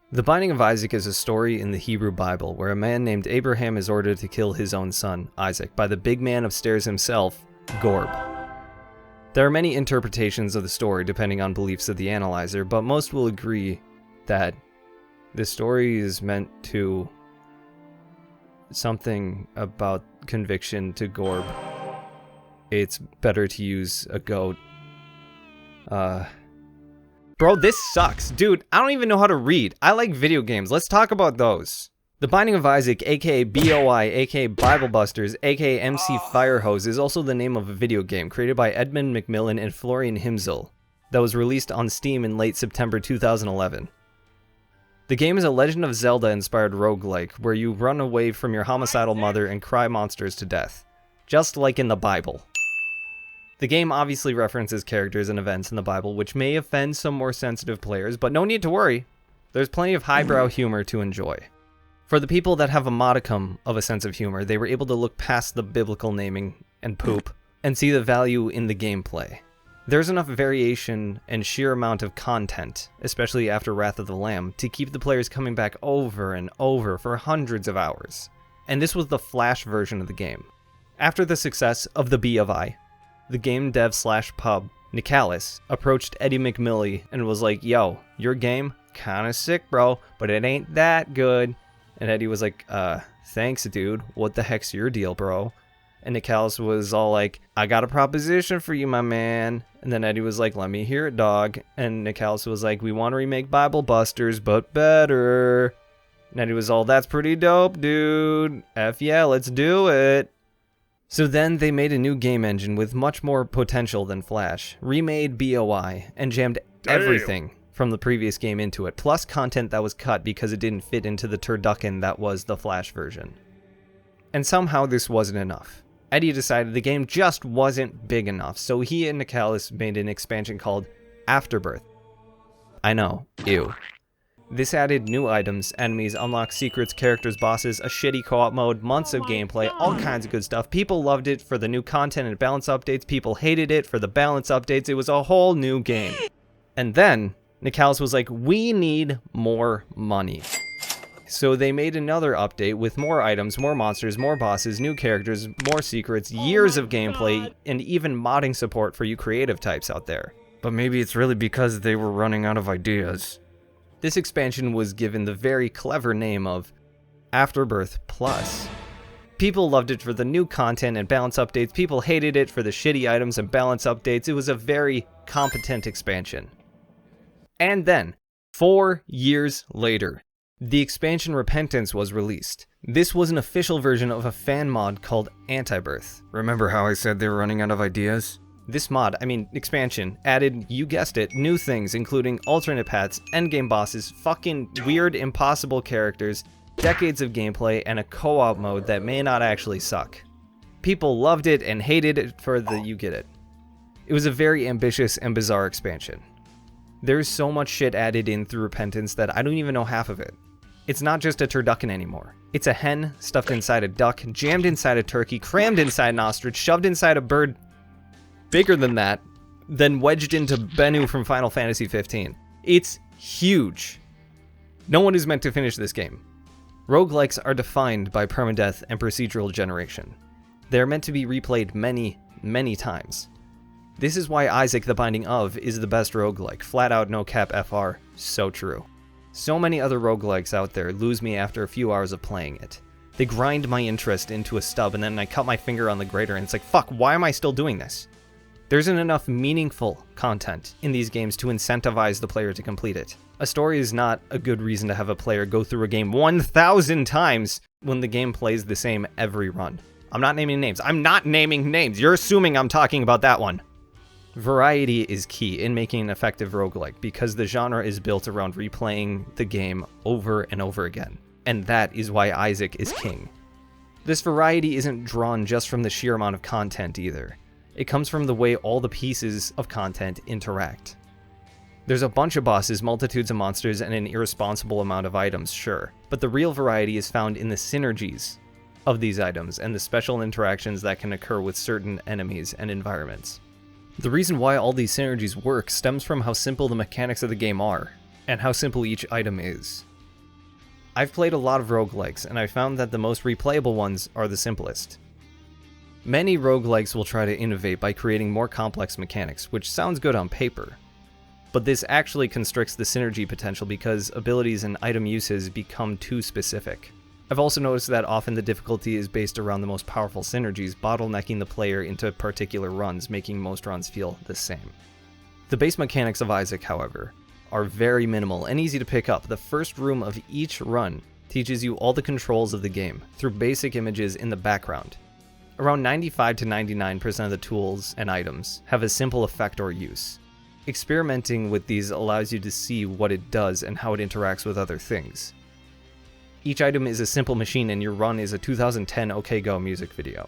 The Binding of Isaac is a story in the Hebrew Bible where a man named Abraham is ordered to kill his own son, Isaac, by the big man upstairs himself, Gorb. There are many interpretations of the story depending on beliefs of the analyzer, but most will agree that the story is meant to something about conviction to Gorb. It's better to use a goat. Bro, this sucks. Dude, I don't even know how to read. I like video games. Let's talk about those. The Binding of Isaac, aka BOI, aka Bible Busters, aka MC Firehose, is also the name of a video game created by Edmund McMillan and Florian Himzel that was released on Steam in late September 2011. The game is a Legend of Zelda-inspired roguelike where you run away from your homicidal mother and cry monsters to death, just like in the Bible. The game obviously references characters and events in the Bible which may offend some more sensitive players, but no need to worry. There's plenty of highbrow humor to enjoy. For the people that have a modicum of a sense of humor, they were able to look past the biblical naming and poop and see the value in the gameplay. There's enough variation and sheer amount of content, especially after Wrath of the Lamb, to keep the players coming back over and over for hundreds of hours. And this was the Flash version of the game. After the success of the BOI, the game dev / pub, Nicalis, approached Eddie McMillan and was like, yo, your game, kinda sick bro, but it ain't that good. And Eddie was like, thanks dude, what the heck's your deal bro? And Nicalis was all like, I got a proposition for you my man. And then Eddie was like, let me hear it dog. And Nicalis was like, we want to remake Bible Busters, but better. And Eddie was all, that's pretty dope dude, F yeah, let's do it. So then they made a new game engine with much more potential than Flash, remade BOI, and jammed everything from the previous game into it, plus content that was cut because it didn't fit into the turducken that was the Flash version. And somehow this wasn't enough. Eddie decided the game just wasn't big enough, so he and Nicalis made an expansion called Afterbirth. I know, ew. This added new items, enemies, unlocked secrets, characters, bosses, a shitty co-op mode, months of gameplay, all kinds of good stuff. People loved it for the new content and balance updates. People hated it for the balance updates. It was a whole new game. And then Nicalis was like, we need more money. So they made another update with more items, more monsters, more bosses, new characters, more secrets, years of gameplay, and even modding support for you creative types out there. But maybe it's really because they were running out of ideas. This expansion was given the very clever name of Afterbirth Plus. People loved it for the new content and balance updates. People hated it for the shitty items and balance updates. It was a very competent expansion. And then, 4 years later, the expansion Repentance was released. This was an official version of a fan mod called Antibirth. Remember how I said they were running out of ideas? This expansion, added, you guessed it, new things including alternate paths, endgame bosses, fucking weird, impossible characters, decades of gameplay, and a co-op mode that may not actually suck. People loved it and hated it for the you get it. It was a very ambitious and bizarre expansion. There's so much shit added in through Repentance that I don't even know half of it. It's not just a turducken anymore. It's a hen stuffed inside a duck, jammed inside a turkey, crammed inside an ostrich, shoved inside a bird bigger than that, then wedged into Bennu from Final Fantasy 15. It's huge. No one is meant to finish this game. Roguelikes are defined by permadeath and procedural generation. They are meant to be replayed many, many times. This is why Isaac the Binding of is the best roguelike. Flat out no cap FR. So true. So many other roguelikes out there lose me after a few hours of playing it. They grind my interest into a stub and then I cut my finger on the grater and it's like, fuck, why am I still doing this? There isn't enough meaningful content in these games to incentivize the player to complete it. A story is not a good reason to have a player go through a game 1,000 times when the game plays the same every run. I'm not naming names. I'm not naming names. You're assuming I'm talking about that one. Variety is key in making an effective roguelike because the genre is built around replaying the game over and over again. And that is why Isaac is king. This variety isn't drawn just from the sheer amount of content either. It comes from the way all the pieces of content interact. There's a bunch of bosses, multitudes of monsters, and an irresponsible amount of items, sure, but the real variety is found in the synergies of these items and the special interactions that can occur with certain enemies and environments. The reason why all these synergies work stems from how simple the mechanics of the game are, and how simple each item is. I've played a lot of roguelikes, and I found that the most replayable ones are the simplest. Many roguelikes will try to innovate by creating more complex mechanics, which sounds good on paper. But this actually constricts the synergy potential because abilities and item uses become too specific. I've also noticed that often the difficulty is based around the most powerful synergies, bottlenecking the player into particular runs, making most runs feel the same. The base mechanics of Isaac, however, are very minimal and easy to pick up. The first room of each run teaches you all the controls of the game through basic images in the background. Around 95 to 99% of the tools and items have a simple effect or use. Experimenting with these allows you to see what it does and how it interacts with other things. Each item is a simple machine and your run is a 2010 OK Go music video.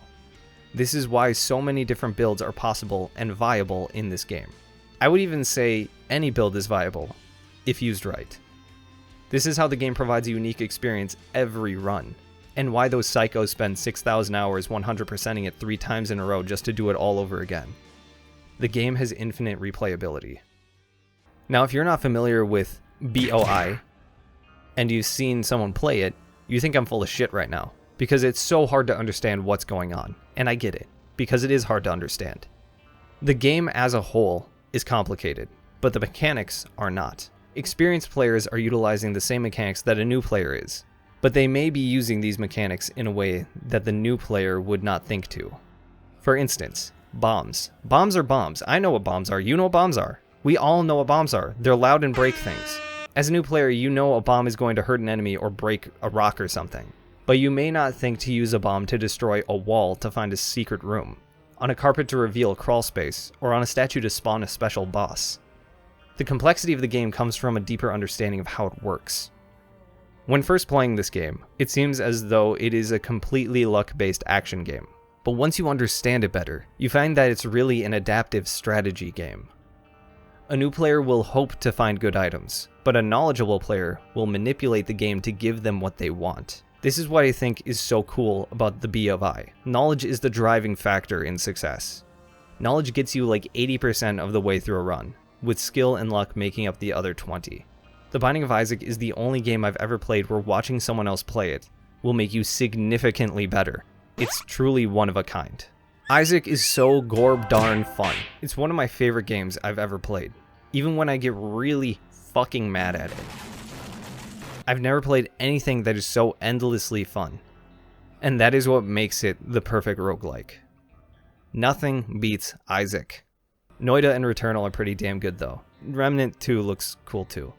This is why so many different builds are possible and viable in this game. I would even say any build is viable, if used right. This is how the game provides a unique experience every run, and why those psychos spend 6,000 hours 100%ing it 3 times in a row just to do it all over again. The game has infinite replayability. Now, if you're not familiar with BOI, and you've seen someone play it, you think I'm full of shit right now, because it's so hard to understand what's going on, and I get it, because it is hard to understand. The game as a whole is complicated, but the mechanics are not. Experienced players are utilizing the same mechanics that a new player is, but they may be using these mechanics in a way that the new player would not think to. For instance, bombs. Bombs are bombs. I know what bombs are. You know what bombs are. We all know what bombs are. They're loud and break things. As a new player, you know a bomb is going to hurt an enemy or break a rock or something, but you may not think to use a bomb to destroy a wall to find a secret room, on a carpet to reveal a crawl space, or on a statue to spawn a special boss. The complexity of the game comes from a deeper understanding of how it works. When first playing this game, it seems as though it is a completely luck-based action game, but once you understand it better, you find that it's really an adaptive strategy game. A new player will hope to find good items, but a knowledgeable player will manipulate the game to give them what they want. This is what I think is so cool about the BOI. Knowledge is the driving factor in success. Knowledge gets you like 80% of the way through a run, with skill and luck making up the other 20. The Binding of Isaac is the only game I've ever played where watching someone else play it will make you significantly better. It's truly one of a kind. Isaac is so gorb-darn fun. It's one of my favorite games I've ever played, even when I get really fucking mad at it. I've never played anything that is so endlessly fun, and that is what makes it the perfect roguelike. Nothing beats Isaac. Noida and Returnal are pretty damn good though. Remnant 2 looks cool too.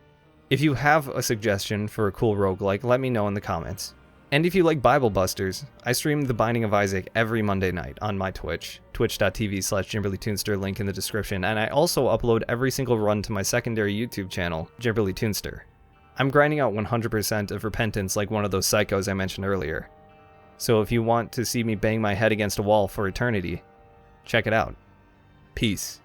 If you have a suggestion for a cool roguelike, let me know in the comments. And if you like Bible Busters, I stream The Binding of Isaac every Monday night on my Twitch, twitch.tv/JimberlyToonster, link in the description, and I also upload every single run to my secondary YouTube channel, JimberlyToonster. I'm grinding out 100% of Repentance like one of those psychos I mentioned earlier. So if you want to see me bang my head against a wall for eternity, check it out. Peace.